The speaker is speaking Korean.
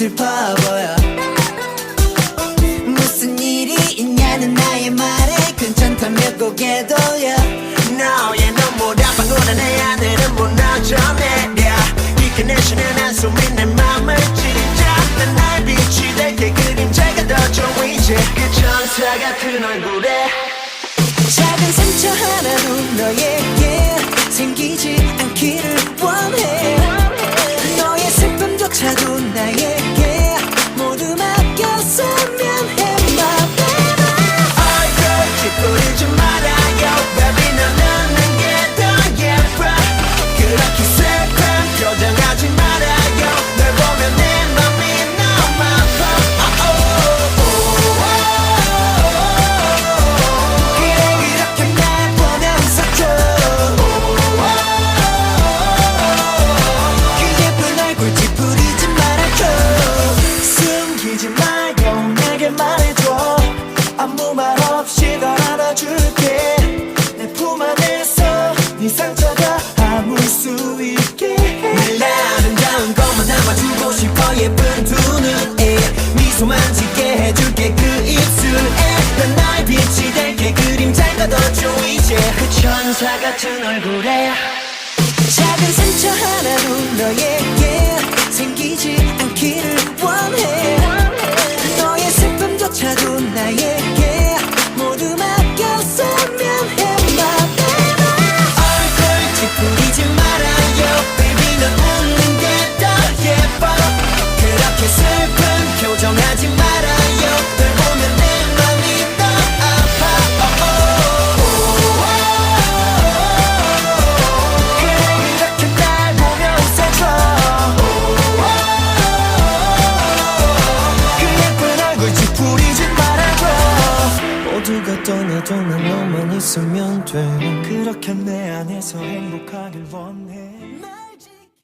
사실 바보야. 무슨 일이 있냐는 나의 말에 괜찮다며 고개 돌려. 너의 눈물방울은 내 하늘은 무너져 내려. 이렇게 내쉬는 한숨이 내 맘을 찢어. 난 날 빛이 될게 그림자가 더 좋아. 이제 그 천사 같은 얼굴에 작은 상처 하나도 너에게 생기지 않기를 원해. 너의 슬픔조차도 나에게 모두 맡겼으면 해. My baby. 얼굴 찌푸리지 말아요 baby. 넌 웃는 게 더 예뻐. 그렇게 슬픈 표정하지 말아요. 널 보면 내 맘이 너무 아파. 그래 이렇게 날 보면 웃어줘. 그 예쁜 얼굴 찌푸리지 말아줘. 숨기지 말고 내게 말해줘. 아무 말 없이 널 안아줄게. 내 품 안에서 네 상처가 아물 수 있게. 늘 아름다운 것만 남아주고 싶어. 예쁜 두 눈에 미소만 짓게 해줄게. 그 입술에 난 나의 빛이 될게 그림자가 더 좋아. 이제 그 천사 같은 얼굴에 작은 상처 하나도 너에게 생기지 않기를 원해. 너의 슬픔조차도 나에게 모두 맡겼으면 해. My baby. 얼굴 찌푸리지 말아요 baby. 넌 웃는 게 더 예뻐. 그렇게 슬픈 표정하지 말아요. 널 보면 내 맘이 더 아파. 그래 이렇게 날 보며 웃어줘. 그 예쁜 얼굴 찌푸리지 말아줘. 모두가 떠나도 난 너만 있으면 돼. 그렇게 내 안에서 행복하길 원해.